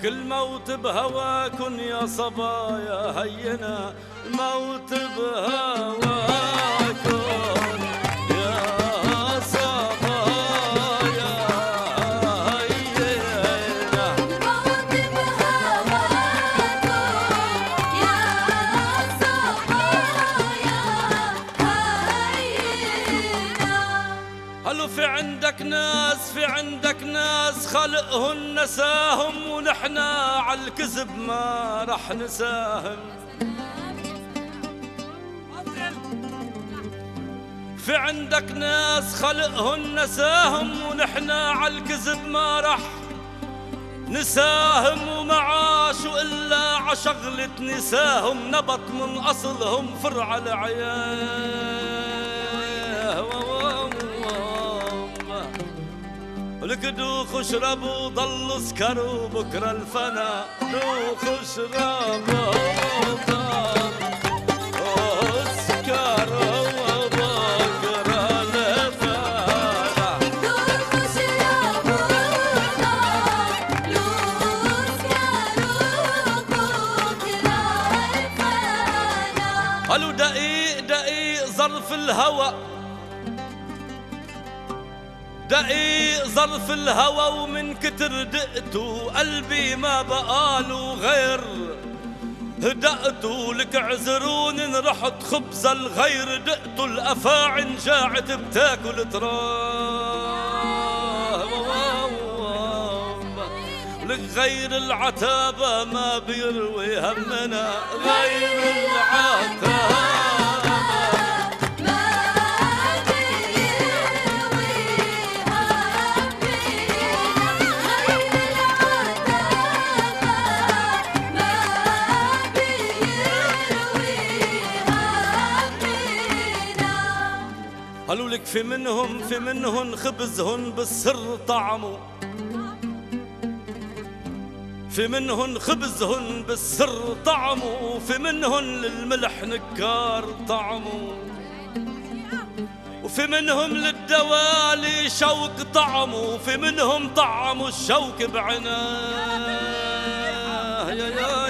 كل موت بهواكن يا صبايا هينا، الموت بهواكن يا صبايا هينا، الموت بهواكن يا صبايا هينا. هلو في عندك ناس خلقهن نساهم، ونحنا عالكذب ما رح نساهم. في عندك ناس خلقهن نساهم، ونحنا عالكذب ما رح نساهم. وما عاشوا إلا عشغلة نساهم، نبط من أصلهم فرع العياه. لك دوخ اشربوا ضلوا سكروا بكره الفنا، دوخ اشربوا ضلوا سكروا بكره الفنا، دوخ اشربوا ضلوا سكروا بكره الفنا. قالوا دقيق ظرف الهوى، دقيق ظرف الهوى، ومن كتر دقته قلبي ما بقاله غير هدأته. لك اعذروني ان رحت خبز الغير، دقته الافاعن جاعت بتاكل تراب. لك غير العتابة ما بيروي همنا، غير العتابة قالوا لك في منهن خبزهن بالسر طعمه، في منهن خبزهن بالسر طعمه، في منهن للملح نكار طعمه، وفي منهم للدوالي شوق طعمه، في منهم طعموا الشوك بعناه. يا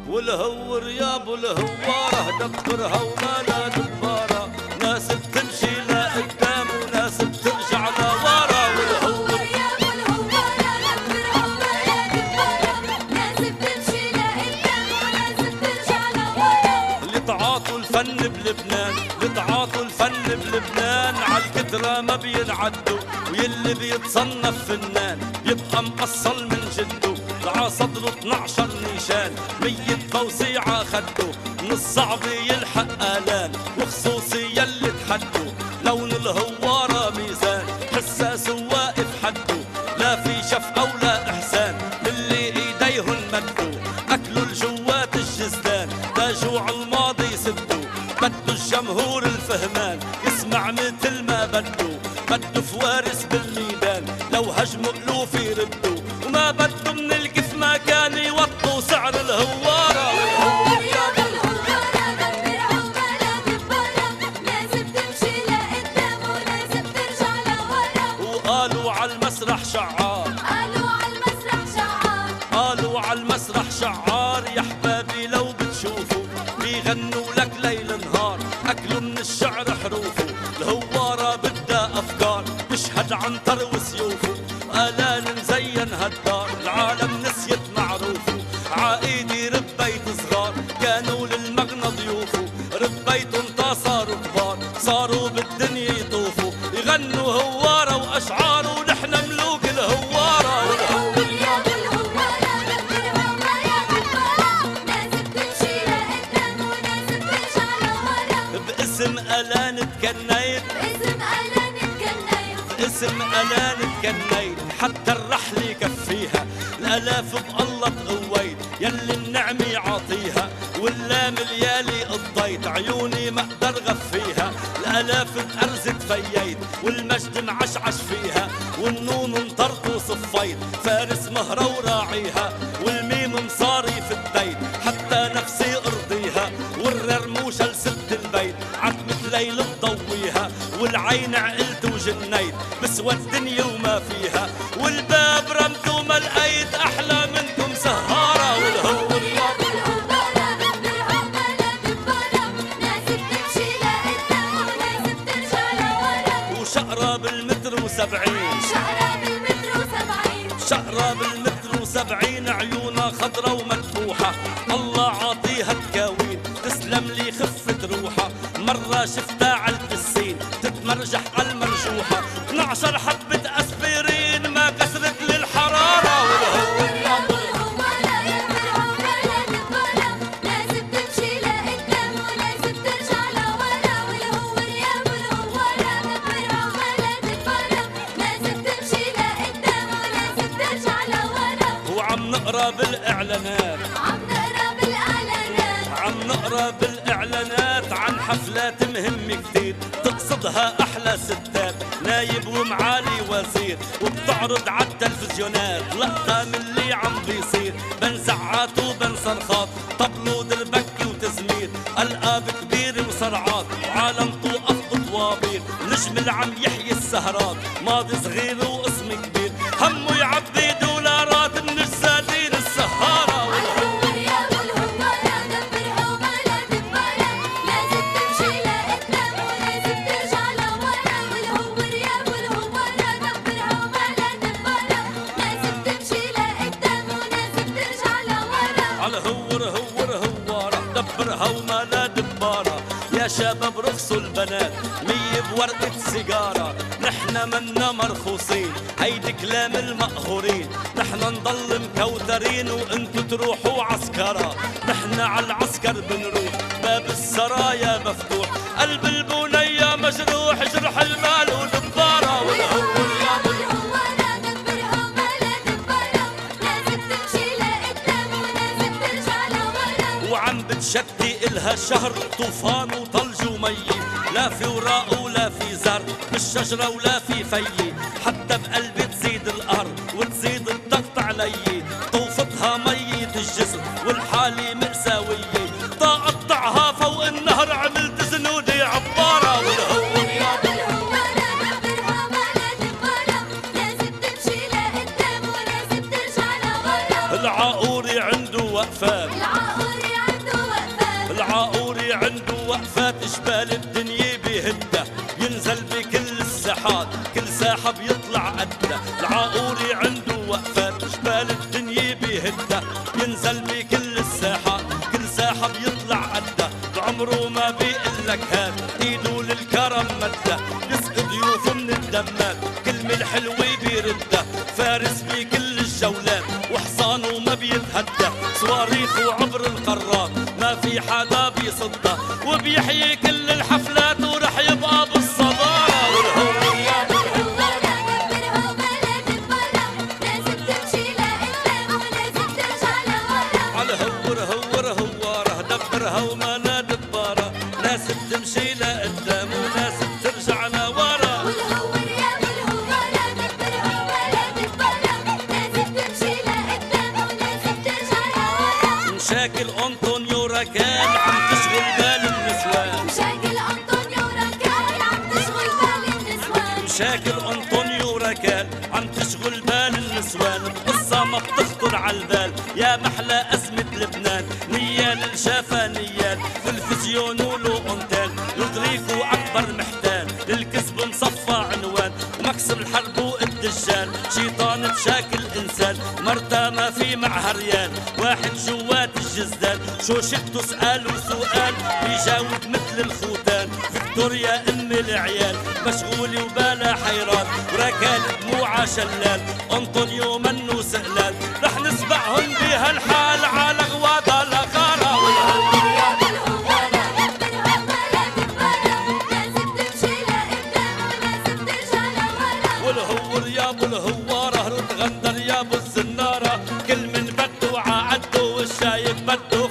والهور يا ابو الهواره دبرها وما لا دباره، ناس بتمشي لقدام وناس بترجع لورا. والهور يا ابو الهواره دبرها وما لا دباره، ناس بتمشي لقدام وناس بترجع لورا. اللي تعاطوا الفن بلبنان، اللي تعاطوا الفن بلبنان عالكترة ما بينعدوا، ويلي بيتصنف فنان يبقى مقصل من جده. دعا صدره 12 نيشان، 100 توسيعة خدوا، من الصعب يلحق آلان، وخصوصي يلي تحدوا. لون الهوارة ميزان حساس واقف حده، لا في شفقة ولا إحسان للي إيديهن مدوا. أكلوا الجوات الجزدان لا جوع الماضي سدوا، بدو الجمهور الفهمان يسمع مثل ما بدو. بدو فوارس بالميدان لو هجموا ألوف يردوا، وما بدو من الكف ما كان يوطوا سعر الهوارة. والهور يا ابو الهواره دبرها وما لا دباره، ناس بتمشي لقدام وناس بترجع لورا. وقالوا عالمسرح شعار، قالوا عالمسرح شعار، قالوا عالمسرح شعار. يا حبابي لو بتشوفوا بيغنوا لك ليل نهار، أكلوا من الشعر حروفه. الهوارة بدها أفكار تشهد عنتر وسيوفه، آلان مزين هالدار العالم نسيت معروفه. عايدي ربيت صغار كانوا للمغنى ضيوفه، ربيتن تا صاروا كبار صاروا بالدنيا يطوفوا، يغنوا هوارة وأشعار ونحن ملوك الهوارة. والهور يا ابو الهواره دبرها وما لا دباره، ناس بتمشي لقدام وناس بترجع لورا. باسم آلان تكنيت، باسم آلان تكنيت، باسم آلان تكنيت، حتى الرحل يكفيها. الآلاف بالله تقويت يلي النعمة عاطيها، واللام ليالي قضيت عيوني ما اقدر غفيها. الآلاف بأرز تفيت والمجد معشعش فيها، والنون انطرت وصفيت فارس مهرة وراعيها، والميم مصاري في البيت حتى نفسي ارضيها. والرموشة لست البيت عتمة ليل تضويها، والعين عقلت وجنيت بس تسوى الدنيا وما فيها، والباب رمته ما لقيت أحلى منكم سهارة. والهور يا بالهوارة بالبرعة ولا بالبرة، لازم تمشي لقدام ولازم ترجع لورا. وشقرة بالمتر وسبعين، شقرة بالمتر وسبعين، شقرة بالمتر وسبعين، عيونها خضرة ومدفوحة، الله عاطيها الكاوين، تسلم لي خفة روحها. مرة شفتها عالبسين تتمرجح عالمرجوحة، 12 حبة اسبرين ما كسرت للحرارة. والهور يا بالهوارة يا برعة ولا بالبرة، لازم تمشي لقدام ولازم ترجع لورا. والهور يا بالهوارة بالبرعة ولا بالبرة، لازم تمشي لقدام ولازم ترجع لورا. وعم نقرا بالاعلانات، عم نقرا بالإعلانات، عم نقرا بالاعلانات عن حفلات مهمة كتير، تقصدها احلى ستات نايب ومعالي وزير، وبتعرض عالتلفزيونات لقطة من اللي عم بيصير، بين زعات وبين صرخات، طبل ودربكي وتزمير، القاب كبير وصرعات وعالم توقف بطوابير، نجم اللي عم يحيي السهرات ماضي صغير واسم كبير، همه يعبي دولارات من السادين السهارة. عالهور يا بالهوارة بالبرعة ولا بالبرة، لازم تمشي لقدام ولازم ترجع لورا. والهور يا بالهوارة بالبرعة ولا بالبرة، لازم تمشي لقدام ولازم ترجع لورا. عالهور هوارة دبرها وما لا دبارة، يا شباب رخصوا البنات مية بورقة سيجارة، نحنا منا مرخوصين هيدي كلام المقهورين، نحنا نضل مكوترين وانتو تروحوا عسكرة، نحنا عالعسكر بنروح باب السرايا مفتوح، قلب البنية مجروح جرح المال ودبارة. والهور يا بالهوارة بالبرعة ولا بالبرة، لازم تمشي لقدام ولازم ترجع لورا. وعم بتشتي إلها شهر طوفان وطلج ومي، لا في وراء ولا في زر بالشجرة ولا في في، حتى بقلبي تزيد الأرض وتزيد الضغط علي، طوفتها مية الجسر والحالة مأساوية، طاقطعها فوق النهر عملت زنودي عبارة. والهور يا بالهوارة بالبرعة ولا بالبرة، لازم تمشي لقدام ولازم ترجع لورا. العقوري عنده وقفات، العقوري عنده وقفات، العقوري عنده وقفات، جبال الدنيا بيهدها، ينزل بكل الساحات كل ساحة بيطلع قدها، العقوري عنده وقفات، جبال الدنيا بيهدها، ينزل بكل الساحات كل ساحة بيطلع قدها، بعمره ما بيقلك هات ايده للكرم مدها، يسقي ضيوفه من الدمات كلمة الحلوة بيردها، فارس بكل الجولات وحصانه ما بيتهدى، صواريخه عبر القارات ما في حدا بيصدها، وبيحيي كل الحفلات ورح يبقى بالصدارة. والهور يا بالهوارة بالبرعة ولا بالبرة، لازم تمشي لقدام ولازم ترجع لورا. عالهور هوارة دبرها وما لا دبارة، لازم تمشي لقدام ولازم ترجع لورا. والهور يا بالهوارة بالبرعة ولا بالبرة، لازم تمشي لقدام ولازم ترجع لورا. مشاكل أنطونيو راكان عم تشغل بال النسوان، مشاكل أنطونيو راكان عم تشغل بال النسوان، مشاكل أنطونيو راكان عم تشغل بال النسوان، قصة ما بتخطر عالبال يا محلى أزمة لبنان، نيال الشافة نيال تلفزيون ولو أنتال، يضريفوا أكبر محتال للكذب مصفى عنوان، ومكسب الحرب والدجال شيطان بشاكل إنسان، مرتا ما في معها ريال، واحد جوات الجزدان، شو شفتوا سأل وسؤال بيجاوب مثل الخوتان، فيكتوريا أم العيال مشغولة وبالا حيران، وراكان دموعها شلال، أنطونيو منو سقلال، رح نسبعهم بهالحال على غواضة لغارة. والهور يا بالهوارة بالبرعة ولا بالبرة، لازم تمشي لقدام ولازم ترجع لورا. والهور يا بالهوارة رد غندر يا بالزنارة، كل من بده عقده والشايب بده